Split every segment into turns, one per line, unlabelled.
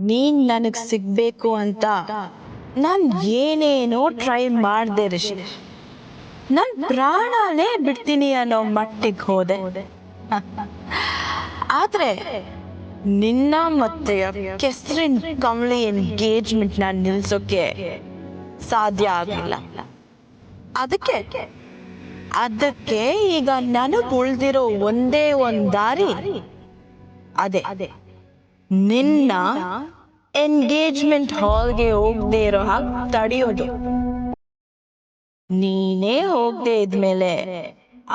ನೀನ್ ನನಗ್ ಸಿಗ್ಬೇಕು ಅಂತ ನಾನ್ ಏನೇನೋ ಟ್ರೈ ಮಾಡ್ದೆ ರಿಷಿ. ನನ್ ಪ್ರಾಣನೇ ಬಿಡ್ತೀನಿ ಅನ್ನೋ ಮಟ್ಟಿಗೆ ಹೋದೆ. ಆದ್ರೆ ನಿನ್ನ ಮತ್ತೆ ಕೆಸ್ರಿನ್ ಕಮಲಿ ಎಂಗೇಜ್ಮೆಂಟ್ ನ ನಿಲ್ಸೋಕೆ ಸಾಧ್ಯ ಆಗಲಿಲ್ಲ. ಅದಕ್ಕೆ ಈಗ ನನಗ್ ಉಳ್ದಿರೋ ಒಂದೇ ಒಂದ್ ದಾರಿ ಅದೇ ನಿನ್ನ ಎಂಗೇಜ್ಮೆಂಟ್ ಹಾಲ್ಗೆ ಹೋಗದೆ ಇರೋ ಹಾಗೆ ತಡೆಯೋದು. ನೀನೇ ಹೋಗದೆ ಇದ್ಮೇಲೆ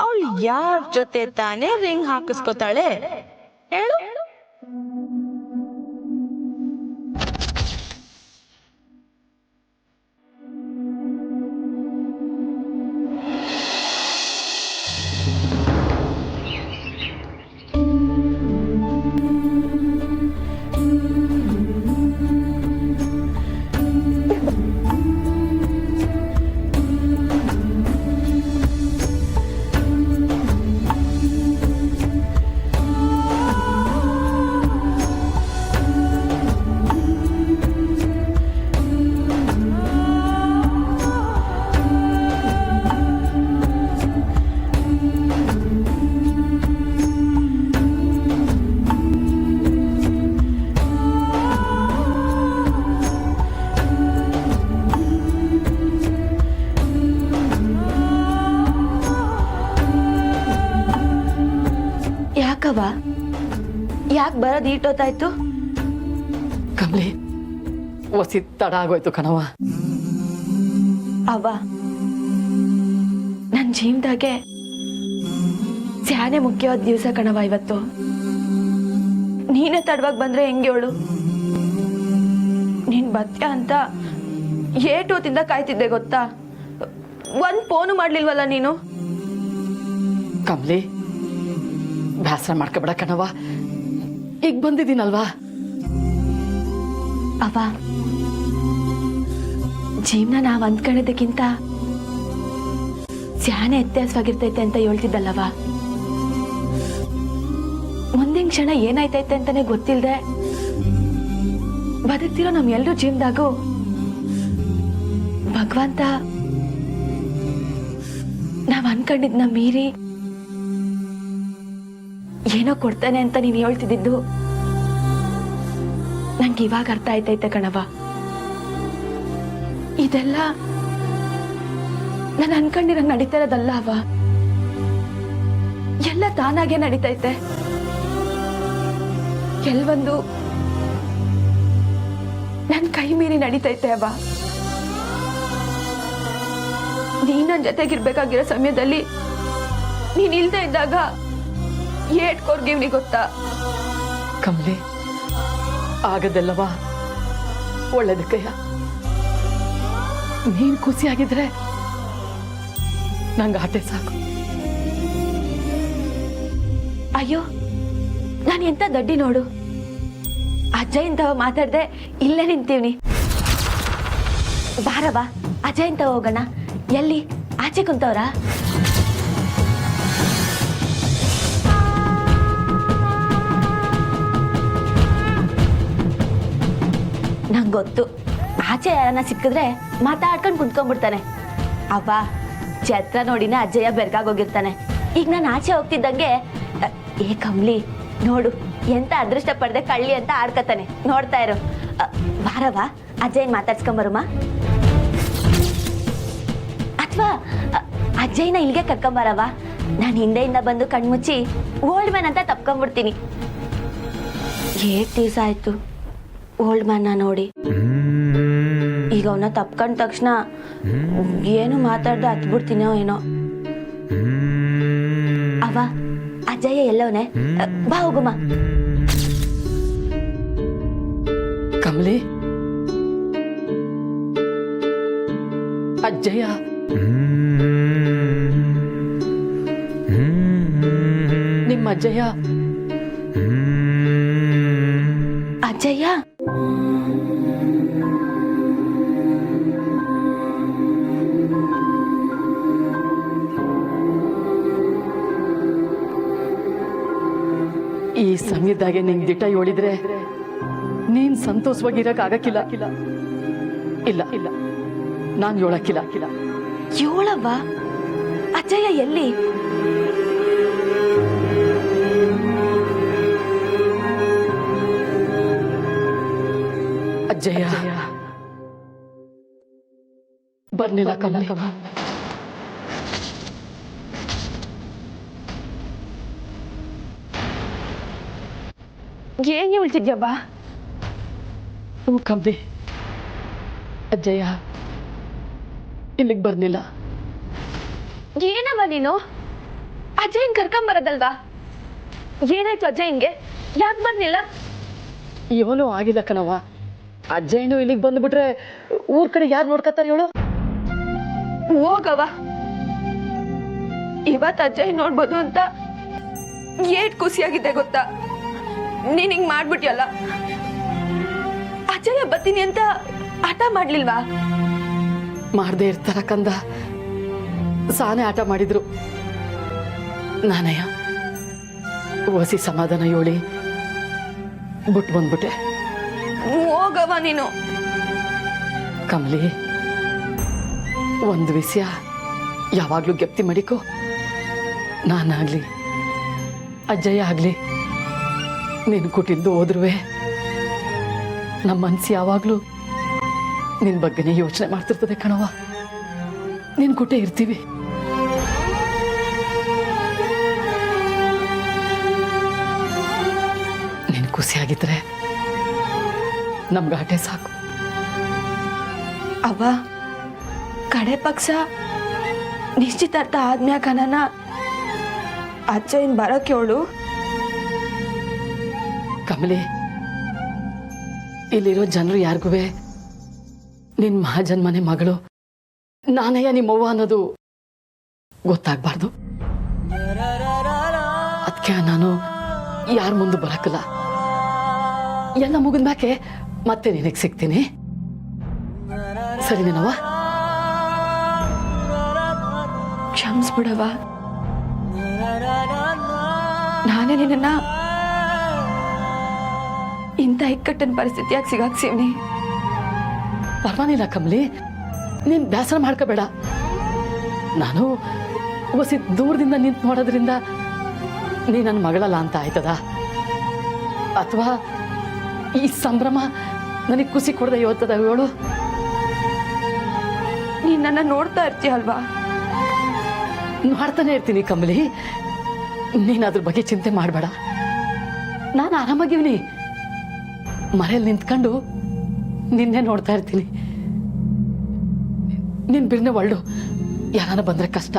ಅವಳು ಯಾರ ಜೊತೆ ತಾನೇ ರಿಂಗ್ ಹಾಕಿಸ್ಕೊತಾಳೆ ಹೇಳು?
ಯಾಕವ್ವ, ಯಾಕೆ ಬರೋದು ಈಟೋತಾಯ್ತು?
ಕಮಲಿ, ಒಸಿ ತಡ ಆಗೋಯ್ತು ಕಣವ.
ಅವ್ವ, ನನ್ನ ಜೀವನದಾಗೆ ಸ್ಯಾನೆ ಮುಖ್ಯವಾದ ದಿವಸ ಕಣವ ಇವತ್ತು. ನೀನೇ ತಡವಾಗಿ ಬಂದ್ರೆ ಹೆಂಗೆ ಹೇಳು? ನೀನ್ ಬತ್ಯ ಅಂತ ಏಟೋತಿಂದ ಕಾಯ್ತಿದ್ದೆ ಗೊತ್ತಾ? ಒಂದ್ ಫೋನು ಮಾಡ್ಲಿಲ್ವಲ್ಲ ನೀನು?
ಕಮಲಿ, ಬೇಸರ ಮಾಡ್ಕೊಬೇಡ ಕಣವ, ಈಗ ಬಂದಿದ್ದೀನಲ್ವಾ.
ಅವ್ವ, ಜೀವನ ನಾವ್ ಅಂದ್ಕೊಂಡಿದ್ದಕ್ಕಿಂತ ಸ್ಯಾನೆ ವ್ಯತ್ಯಾಸವಾಗಿರ್ತೈತೆ ಅಂತ ಹೇಳ್ತಿದ್ದಲ್ಲವ. ಮುಂದಿನ ಕ್ಷಣ ಏನಾಯ್ತೈತೆ ಅಂತಾನೆ ಗೊತ್ತಿಲ್ದೆ ಬದುಕ್ತಿರೋ ನಮ್ ಎಲ್ರೂ ಜೀವನದಾಗೂ ಭಗವಂತ ನಾವ್ ಅನ್ಕೊಂಡಿದ್ನ ಮೀರಿ ಏನೋ ಕೊಡ್ತಾನೆ ಅಂತ ನೀನ್ ಹೇಳ್ತಿದ್ದು ನಂಗೆ ಇವಾಗ ಅರ್ಥ ಆಯ್ತೈತೆ ಕಣವ. ಇದೆಲ್ಲ ನಾನು ಅನ್ಕೊಂಡಿರಂಗ್ ನಡೀತಾ ಇರೋದಲ್ಲ ಅವ, ಎಲ್ಲ ತಾನಾಗೆ ನಡೀತೈತೆ. ಕೆಲವೊಂದು ನನ್ ಕೈ ಮೀರಿ ನಡೀತೈತೆ ಅವ. ನೀನ್ ನನ್ ಜೊತೆಗಿರ್ಬೇಕಾಗಿರೋ ಸಮಯದಲ್ಲಿ ನೀನ್ ಇಲ್ದೇ ಇದ್ದಾಗ ಏಟ್ ಕೊರ್ಗಿವ್ನಿ ಗೊತ್ತಾ?
ಕಮಲಿ, ಆಗದಲ್ಲವಾ ಒಳ್ಳೇದಕ್ಕಯ್ಯ. ನೀನ್ ಖುಷಿಯಾಗಿದ್ರೆ ನಂಗೆ ಆಟೆ ಸಾಕು.
ಅಯ್ಯೋ, ನಾನು ಎಂತ ದಡ್ಡಿ ನೋಡು. ಅಜ್ಜಯ್ ಇಂತವ ಮಾತಾಡ್ದೆ ಇಲ್ಲೇ ನಿಂತೀವ್ನಿ. ಬಾರವಾ ಅಜ್ಜಯ್ ಇಂತ ಹೋಗೋಣ. ಎಲ್ಲಿ ಆಚೆ ಕುಂತವ್ರ? ನಂಗೆ ಗೊತ್ತು, ಆಚೆ ಯಾರನ್ನ ಸಿಕ್ಕಿದ್ರೆ ಮಾತಾಡ್ಕೊಂಡು ಕುಂತ್ಕೊಂಡ್ಬಿಡ್ತಾನೆ. ಅವ್ವ, ಛತ್ರ ನೋಡಿನ ಅಜ್ಜಯ್ಯ ಬೆರ್ಗಾಗೋಗಿರ್ತಾನೆ. ಈಗ ನಾನು ಆಚೆ ಹೋಗ್ತಿದ್ದಂಗೆ, ಏ ಕಮ್ಲಿ ನೋಡು ಎಂತ ಅದೃಷ್ಟ ಪಡೆದೆ ಕಳ್ಳಿ ಅಂತ ಆಡ್ಕತಾನೆ, ನೋಡ್ತಾ ಇರು. ಬಾರವಾ ಅಜ್ಜಯ್ಯನ್ ಮಾತಾಡ್ಸ್ಕೊಂಬರುಮ, ಅಥವಾ ಅಜ್ಜಯ್ಯನ ಇಲ್ಲಿಗೆ ಕರ್ಕೊಂಬರವಾ? ನಾನು ಹಿಂದೆಯಿಂದ ಬಂದು ಕಣ್ಮುಚ್ಚಿ ಓಲ್ಡ್ ಮ್ಯಾನ್ ಅಂತ ತಪ್ಕೊಂಡ್ಬಿಡ್ತೀನಿ. ಏಟ್ ದಿವಸ ಆಯ್ತು ಓಲ್ಡ್ ಮ್ಯಾನ್ನ ನೋಡಿ. ಈಗ ಅವನ್ನ ತಪ್ಕೊಂಡ ತಕ್ಷಣ ಏನು ಮಾತಾಡ್ದೆ ಹತ್ಬಿಡ್ತೀನೋ ಏನೋ. ಅವ ಅಜ್ಜಯ್ಯ ಎಲ್ಲವನೇ, ಬಾ ಹೋಗುಮ.
ಕಮಲಿ, ಅಜ್ಜಯ್ಯ ನಿಮ್ಮ ಅಜ್ಜಯ್ಯ.
ಅಜ್ಜಯ್ಯ,
ಈ ಸಮಯದಾಗೆ ನಿಂಗೆ ದಿಟ ಹೇಳಿದ್ರೆ ನೀನ್ ಸಂತೋಷವಾಗಿರಕ್ಕಾಗಕ್ಕಿಲ್ಲ. ಇಲ್ಲ ಇಲ್ಲ, ನಾನು ಹೇಳಕ್ಕಿಲ್ಲ.
ಯೋಳವ್ವ, ಅಜ್ಜಯ್ಯ ಎಲ್ಲಿ?
ಅಜ್ಜಯ್ಯ ಬರ್ಲಿಲ್ಲ ಕಮಲಿ.
ಏನ್ ಹೇಳ್ತಿದ್ಯವ್ವ?
ಕಮಲಿ, ಅಜ್ಜಯ್ಯ ಇಲ್ಲಿಗೆ ಬರ್ಲಿಲ್ಲ.
ಏನವ್ವ ನೀನು? ಅಜ್ಜಯ್ಯನ್ ಕರ್ಕೊಂಬರೋದಲ್ವಾ? ಏನಾಯ್ತು ಅಜ್ಜಯ್ಯನ್ಗೆ? ಯಾಕೆ ಬರ್ಲಿಲ್ಲ?
ಏನೂ ಆಗಿಲ್ಲ ಕಣವ್ವ. ಅಜ್ಜಯ್ಯನು ಇಲ್ಲಿಗೆ ಬಂದ್ಬಿಟ್ರೆ ಊರ್ ಕಡೆ ಯಾರು ನೋಡ್ಕತ್ತಾರ ಹೇಳು?
ಹೋಗವ್ವ, ಇವತ್ತು ಅಜ್ಜಯ್ಯ ನೋಡ್ಬೋದು ಅಂತ ಏಟ್ ಖುಷಿಯಾಗಿದೆ ಗೊತ್ತಾ? ನೀನ್ ಹಿಂಗ್ ಮಾಡ್ಬಿಟ್ಯಲ್ಲ. ಅಜ್ಜಯ್ಯ ಬರ್ತೀನಿ ಅಂತ ಆಟ ಮಾಡ್ಲಿಲ್ವಾ?
ಮಾಡದೆ ಇರ್ತಾರ ಕಂದ, ಸಾನೆ ಆಟ ಮಾಡಿದ್ರು. ನಾನಯ್ಯ ಹೊಸಿ ಸಮಾಧಾನ ಹೇಳಿ ಬಿಟ್ಟು ಬಂದ್ಬಿಟ್ಟೆ.
ಹೋಗವ್ವ ನೀನು.
ಕಮಲಿ, ಒಂದು ವಿಷಯ ಯಾವಾಗ್ಲೂ ಗೆಪ್ತಿ ಮಾಡಿಕೋ. ನಾನಾಗ್ಲಿ ಅಜ್ಜಯ್ಯ ಆಗ್ಲಿ ನೀನು ಕೊಟ್ಟಿದ್ದು ಹೋದ್ರುವೆ ನಮ್ಮ ಮನ್ಸು ಯಾವಾಗ್ಲೂ ನಿನ್ ಬಗ್ಗೆನೇ ಯೋಚನೆ ಮಾಡ್ತಿರ್ತದೆ ಕಣವ್ವ. ನಿನ್ ಕೊಟ್ಟೆ ಇರ್ತೀವಿ. ನೀನ್ ಖುಷಿಯಾಗಿದ್ರೆ ನಮ್ಗಾಟೆ ಸಾಕು.
ಅವ್ವ, ಕಡೆ ಪಕ್ಷ ನಿಶ್ಚಿತಾರ್ಥ ಆದ್ಮ್ಯಾಕನ ಅಜ್ಜಯ್ಯನ್ ಬರಕ್ಕೆ ಹೇಳು.
ಕಮಲಿ, ಇಲ್ಲಿರೋ ಜನರು ಯಾರಿಗೂ ನಿನ್ ಮಹಾಜನ್ಮನೆ ಮಗಳು ನಾನಯ್ಯ ನಿಮ್ಮವ್ವ ಅನ್ನೋದು ಗೊತ್ತಾಗ್ಬಾರ್ದು. ಅದಕ್ಕೆ ನಾನು ಯಾರ ಮುಂದೆ ಬರಕಲ್ಲ. ಎಲ್ಲ ಮುಗಿದ್ಮ್ಯಾಕೆ ಮತ್ತೆ ನಿನಗೆ ಸಿಗ್ತೀನಿ. ಸರಿನೇನವ್ವ?
ಕ್ಷಮಿಸ್ಬಿಡವ್ವ, ನಾನೇ ನಿನ್ನ ಇಂಥ ಇಕ್ಕಟ್ಟಿನ ಪರಿಸ್ಥಿತಿಯಾಗಿ ಸಿಗಾಕ್ಸೀವ್ನಿ.
ಪರವಾಗಿಲ್ಲ ಕಮಲಿ, ನೀನ್ ಬೇಸರ ಮಾಡ್ಕೋಬೇಡ. ನಾನು ಹೊಸಿ ದೂರದಿಂದ ನಿಂತು ನೋಡೋದ್ರಿಂದ ನೀ ನನ್ನ ಮಗಳಲ್ಲ ಅಂತ ಆಯ್ತದ? ಅಥವಾ ಈ ಸಂಭ್ರಮ ನನಗೆ ಖುಷಿ ಕೊಡದೆ ಇವತ್ತದ ಹೇಳು?
ನೀನ್ ನನ್ನ ನೋಡ್ತಾ ಇರ್ತೀಯ ಅಲ್ವಾ?
ಮಾಡ್ತಾನೆ ಇರ್ತೀನಿ ಕಮಲಿ, ನೀನು ಅದ್ರ ಬಗ್ಗೆ ಚಿಂತೆ ಮಾಡಬೇಡ. ನಾನು ಆರಾಮಾಗಿವ್ನಿ. ಮರೆಯಲ್ಲಿ ನಿಂತ್ಕೊಂಡು ನಿನ್ನೆ ನೋಡ್ತಾ ಇರ್ತೀನಿ. ನಿನ್ ಬಿರ್ನೆ ಒಳ್ಳು ಯಾರಾನ ಬಂದ್ರೆ ಕಷ್ಟ.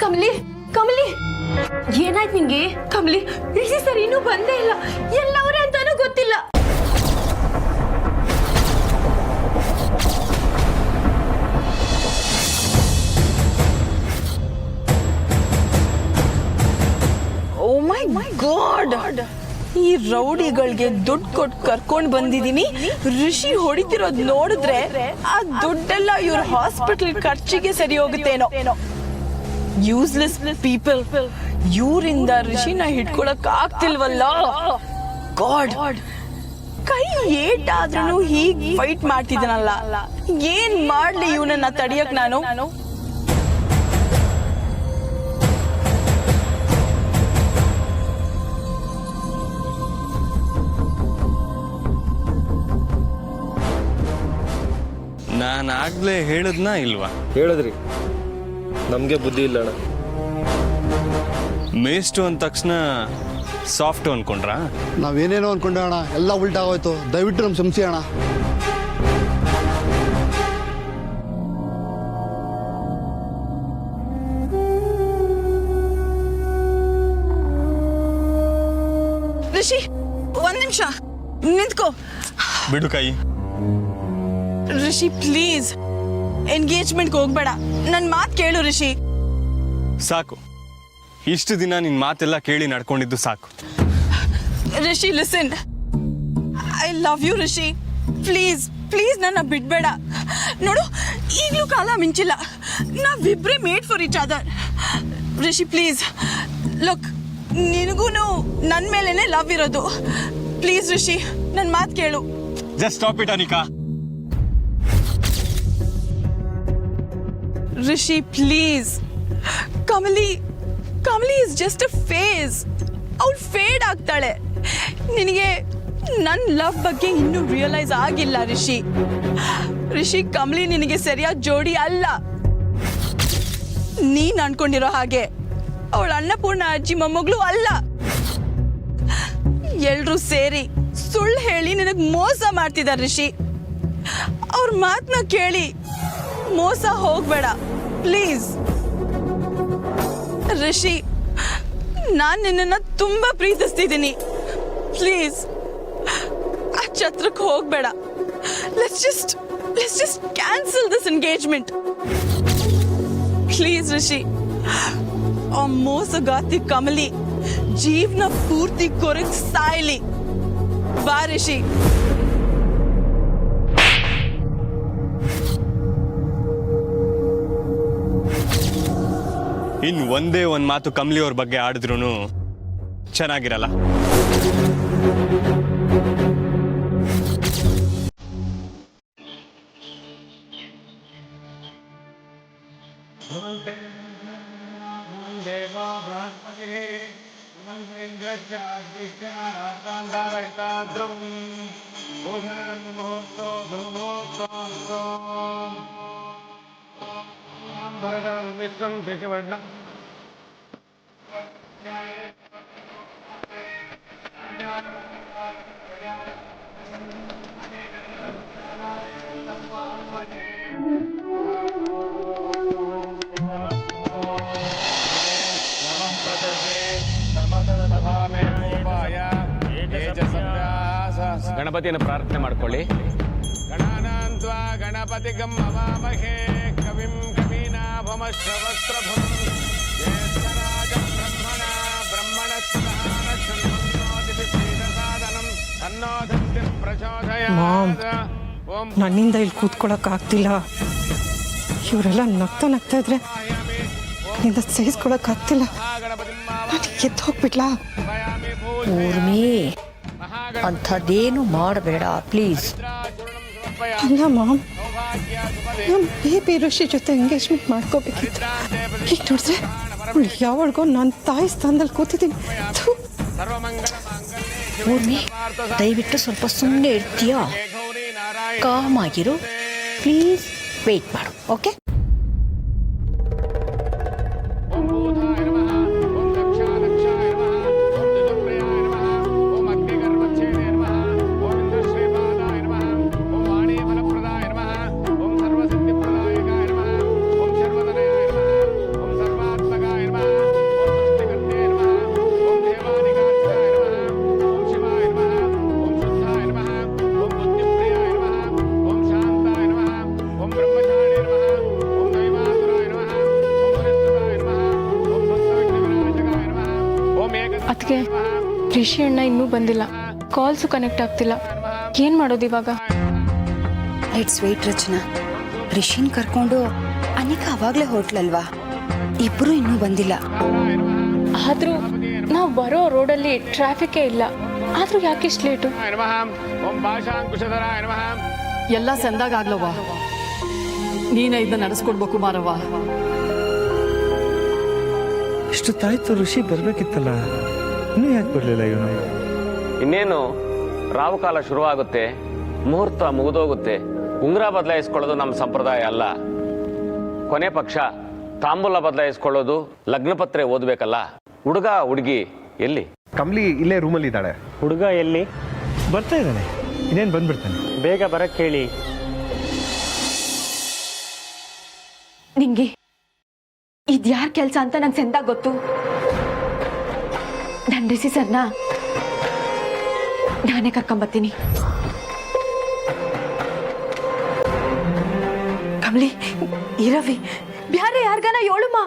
ಕಮಲಿ, ಕಮಲಿ, ಏನಾಯ್ತು ನಿಂಗೆ? ಕಮಲಿ, ರಿಷಿ ಸರ್ ಇನ್ನೂ ಬಂದೇ ಇಲ್ಲ. ಎಲ್ಲವರೇ ಅಂತಾನೂ ಗೊತ್ತಿಲ್ಲ.
ಓ ಮೈ ಗಾಡ್, ಈ ರೌಡಿಗಳಿಗೆ ದುಡ್ಡು ಕೊಟ್ಟು ಕರ್ಕೊಂಡು ಬಂದಿದ್ದೀನಿ. ಋಷಿ ಹೊಡಿತಿರೋದು ನೋಡಿದ್ರೆ ಆ ದುಡ್ಡೆಲ್ಲ ಇವ್ರ ಹಾಸ್ಪಿಟಲ್ ಖರ್ಚಿಗೆ ಸರಿ ಹೋಗುತ್ತೇನೋ. Useless people. ಇವರಿಂದ ಋಷಿನ ಹಿಡ್ಕೊಳಕ್ ಆಗ್ತಿಲ್ವಲ್ಲ. ಗಾಡ್, ಕೈ ಏಟಾದ್ರೂ ಹೀಗ್ ಫೈಟ್ ಮಾಡ್ತಿದ್ದಾನಲ್ಲ. ಏನ್ ಮಾಡ್ಲಿ ಇವನನ್ನ ತಡಿಯಕ್ ನಾನು?
ನಾನಾಗ್ಲೇ ಹೇಳಿದ್ನಾ ಇಲ್ವಾ?
ಹೇಳಿದ್ರಿ, ನಮಗೆ ಬುದ್ಧಿ ಇಲ್ಲ ಅಣ್ಣ.
ಮೇಸ್ಟು ಅಂದ ತಕ್ಷಣ ಸಾಫ್ಟ್ ಅನ್ಕೊಂಡ್ರಾ?
ನಾವೇನೇನೋ ಅನ್ಕೊಂಡೆ ಅಣ್ಣ, ಎಲ್ಲ ಉಲ್ಟಾಗೋಯ್ತು. ದಯವಿಟ್ಟು ನಮ್ಮ ಕ್ಷಮಿಸಿ ಅಣ್ಣ.
ಋಷಿ, ಒಂದ್ ನಿಮಿಷ ನಿಂತ್ಕೋ.
ಬಿಡು ಕೈ.
ಋಷಿ ಪ್ಲೀಸ್, ಎಂಗೇಜ್ಮೆಂಟ್ಗೆ ಹೋಗ್ಬೇಡ. ನನ್ನ ಮಾತು ಕೇಳು ಋಷಿ.
ಸಾಕು, ಇಷ್ಟು ದಿನ ನಿನ್ನ ಮಾತೆಲ್ಲ ಕೇಳಿ ನಡ್ಕೊಂಡಿದ್ದು ಸಾಕು.
Rishi listen, I love you Rishi. Please please ನನ್ನ ಬಿಡಬೇಡ. ನೋಡು, ಈಗಲೂ ಕಾಲ ಮಿಂಚಿಲ್ಲ. ನಾವಿಬ್ಬರೇ made for each other. Rishi please, look, ನಿನಗೂ ನನ್ನ ಮೇಲೇನೆ ಲವ್ ಇರೋದು. ಪ್ಲೀಸ್ ರಿಷಿ, ನನ್ನ ಮಾತು ಕೇಳು.
Just stop it Anika.
Rishi please. Kamali is just a face. ಅವಳು ಫೇಡ್ ಆಗ್ತಾಳೆ. ನಿನಗೆ ನನ್ನ ಲವ್ ಬಗ್ಗೆ ಇನ್ನೂ ರಿಯಲೈಸ್ ಆಗಿಲ್ಲ ರಿಷಿ. ಕಮಲಿ ನಿನಗೆ ಸರಿಯಾದ ಜೋಡಿ ಅಲ್ಲ. ನೀನ್ ಅನ್ಕೊಂಡಿರೋ ಹಾಗೆ ಅವಳ ಅನ್ನಪೂರ್ಣ ಅಜ್ಜಿ ಮೊಮ್ಮಗಳು ಅಲ್ಲ. ಎಲ್ರೂ ಸೇರಿ ಸುಳ್ಳು ಹೇಳಿ ನಿನಗೆ ಮೋಸ ಮಾಡ್ತಿದ್ದಾರೆ ರಿಷಿ. ಅವ್ರ ಮಾತನ್ನ ಕೇಳಿ ಮೋಸ ಹೋಗ್ಬೇಡ ಪ್ಲೀಸ್. ರಿಷಿ, ನಾನು ನಿನ್ನನ್ನು ತುಂಬಾ ಪ್ರೀತಿಸ್ತಿದ್ದೀನಿ. ಪ್ಲೀಸ್ ಆ ಛತ್ರಕ್ಕೆ ಹೋಗ್ಬೇಡ. Let's just cancel this engagement please Rishi. ಆ ಮೋಸಗಾತಿ ಕಮಲಿ ಜೀವನ ಪೂರ್ತಿ ಕೊರಗ್ ಸಾಯ್ಲಿ. ಬಾ ರಿಷಿ.
ಇನ್ ಒಂದೇ ಒಂದು ಮಾತು ಕಮಲಿ ಅವ್ರ ಬಗ್ಗೆ ಆಡಿದ್ರು ಚೆನ್ನಾಗಿರಲ್ಲ.
ಗಣಪತಿಯನ್ನು ಪ್ರಾರ್ಥನೆ ಮಾಡ್ಕೊಳ್ಳಿ. ಗಣಾನಾಂತ್ವಾ ಗಣಪತಿ ಗಮ್ಮವಾಮಹೇ ಕವಿಂ ಕವೀನಾಭಮಶ್ರವಸ್ತ್ರಭಂ ಜ್ಯೇಷ್ಠರಾಜ ಬ್ರಹ್ಮಣ ಬ್ರಹ್ಮಣಸ್ಸಾದನಂ ಅನ್ನೋದಂತಿ ಪ್ರಚೋದಯಾತ್. ಓಂ
ನನ್ನಿಂದ ಇಲ್ಲಿ ಕೂತ್ಕೊಳ್ಳೋಕ್ಕಾಗ್ತಿಲ್ಲ. ಇವರೆಲ್ಲ ನಗ್ತಾ ಇದ್ರೆ ನಿಂದ ಸಹಿಸ್ಕೊಳಕ್ಕಾಗ್ತಿಲ್ಲ. ನಾನು ಎದ್ದು ಹೋಗ್ಬಿಡ್ಲಾ?
ಊರ್ಮಿ, ಅಂಥದ್ದೇನು ಮಾಡಬೇಡ ಪ್ಲೀಸ್.
ಅಲ್ಲ ಮಾಮ್, ನಮ್ಮ ಬೇಬಿ ಋಷಿ ಜೊತೆ ಎಂಗೇಜ್ಮೆಂಟ್ ಮಾಡ್ಕೋಬೇಕಿತ್ತು. ಈಗ ನೋಡಿದ್ರೆ ಯಾವಳಿಗೋ ನನ್ನ ತಾಯಿ ಸ್ಥಾನದಲ್ಲಿ ಕೂತಿದ್ದೀನಿ.
ಊರ್ಮಿ, ದಯವಿಟ್ಟು ಸ್ವಲ್ಪ ಸುಮ್ಮನೆ ಇರ್ತೀಯಾ? ಕಾಮ್ ಆಗಿರು ಪ್ಲೀಸ್. ವೆಯ್ಟ್ ಮಾಡು, ಓಕೆ?
ಅದಕ್ಕೆ ರಿಷಿ ಅಣ್ಣ ಇನ್ನೂ ಬಂದಿಲ್ಲ. ಕಾಲ್ಸು ಕನೆಕ್ಟ್ ಆಗ್ತಿಲ್ಲ. ಏನ್ ಮಾಡೋದು ಇವಾಗ?
ಲೆಟ್ಸ್ ವೇಟ್ ರಚನಾ. ರಿಷಿನ್ ಕರ್ಕೊಂಡು ಅನಿಕಾ ಅವಾಗ್ಲೇ ಹೊರಟ್ಲಲ್ವಾ? ಇಬ್ರು ಇನ್ನೂ ಬಂದಿಲ್ಲ.
ಆದ್ರೂ ನಾವು ಬರೋ ರೋಡಲ್ಲಿ ಟ್ರಾಫಿಕೇ ಇಲ್ಲ. ಆದ್ರೂ ಯಾಕಿಷ್ಟು ಲೇಟು?
ಎಲ್ಲ ಸಂದಾಗ್ಲವ್ವ. ನೀನೇ ಇದನ್ನ ನಡೆಸ್ಕೊಡ್ಬೇಕು ಮಾರವ್ವ.
ಇಷ್ಟೊತ್ತಾಯ್ತು, ಋಷಿ ಬರ್ಬೇಕಿತ್ತಲ್ಲ, ಇನ್ನೂ ಯಾಕೆ ಬರಲಿಲ್ಲ ಇವನು?
ಇನ್ನೇನು ರಾಹುಕಾಲ ಶುರುವಾಗುತ್ತೆ, ಮುಹೂರ್ತ ಮುಗಿದೋಗುತ್ತೆ. ಉಂಗುರ ಬದಲಾಯಿಸ್ಕೊಳ್ಳೋದು ನಮ್ಮ ಸಂಪ್ರದಾಯ ಅಲ್ಲ. ಕೊನೆ ಪಕ್ಷ ತಾಂಬೂಲ ಬದಲಾಯಿಸ್ಕೊಳ್ಳೋದು, ಲಗ್ನಪತ್ರೆ ಓದಬೇಕಲ್ಲ. ಹುಡುಗ ಹುಡುಗಿ ಎಲ್ಲಿ?
ಕಮಲಿ ಇಲ್ಲೇ ರೂಮಲ್ಲಿ ಇದ್ದಾಳೆ.
ಹುಡುಗ ಎಲ್ಲಿ?
ಬರ್ತಾ ಇದ್ದಾನೆ, ಇನ್ನೇನು ಬಂದ್ಬಿಡ್ತಾನೆ.
ಬೇಗ ಬರಕ್ಕೆ ಹೇಳಿ.
ನಿಂಗೆ ಇದ್ಯಾರ ಕೆಲಸ ಅಂತ ನಂಗೆ ಸೆಂದಾಗ ಗೊತ್ತು. ನನ್ನ ರಿಷಿ ಸರ್ನ ನಾನೇ ಕರ್ಕೊಂಬತ್ತೀನಿ. ಕಮಲಿ, ಇರವಿ ಬ್ಯಾರೆ ಯಾರ್ಗಾನ ಹೇಳುಮ್ಮ.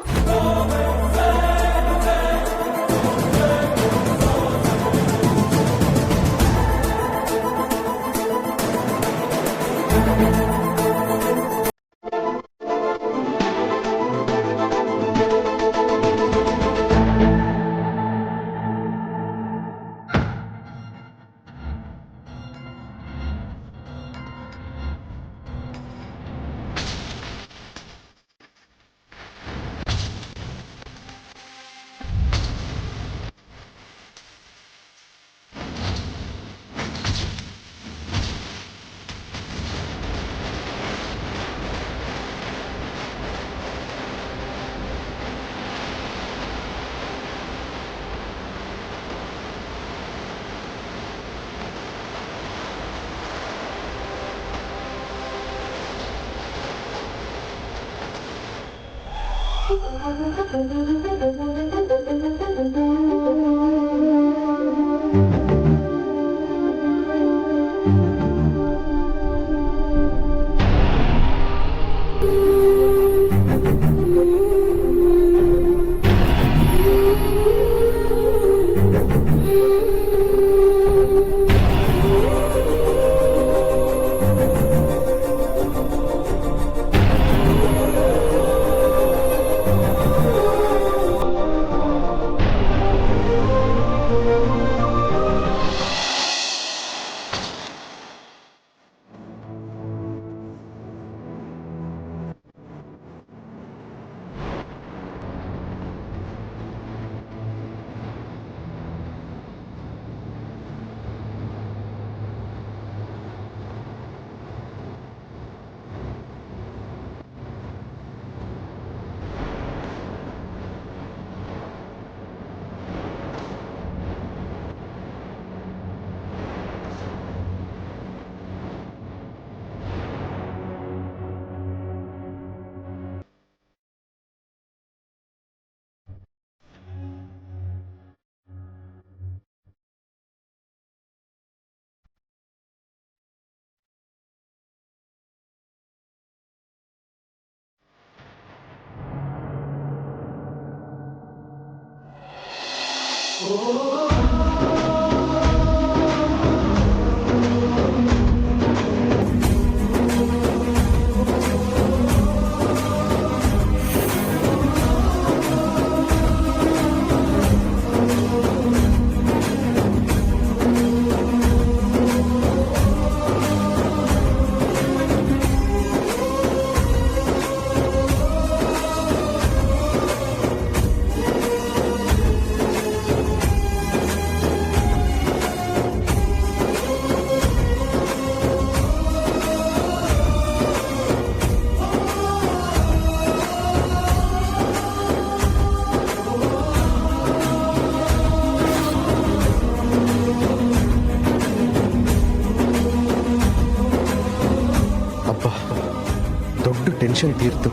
ಟೆನ್ಷನ್ ತೀರ್ತು.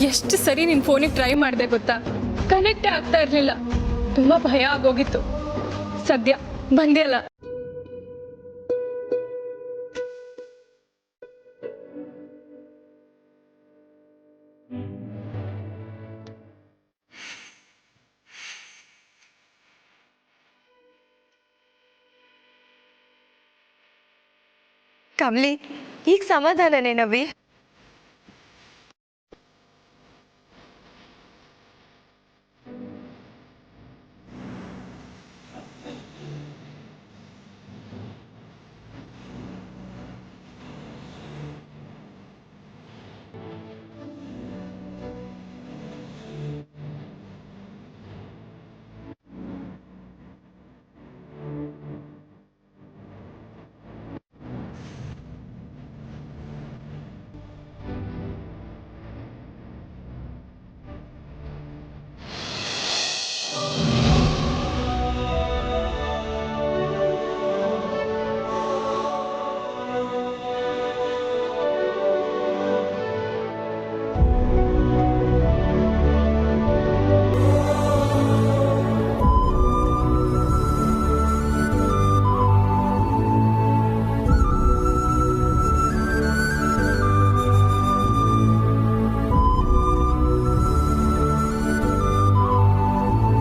ಎಷ್ಟು ಸರಿ ನಿನ್ನ ಫೋನಿಗೆ ಟ್ರೈ ಮಾಡಿದೆ ಗೊತ್ತಾ, ಕನೆಕ್ಟೇ ಆಗ್ತಾ ಇರಲಿಲ್ಲ. ತುಂಬ ಭಯ ಆಗೋಗಿತ್ತು. ಸದ್ಯ ಬಂದಿಯಲ್ಲ.
ಕಮಲಿ, ಈಗ ಸಮಾಧಾನನೇ ನವಿ?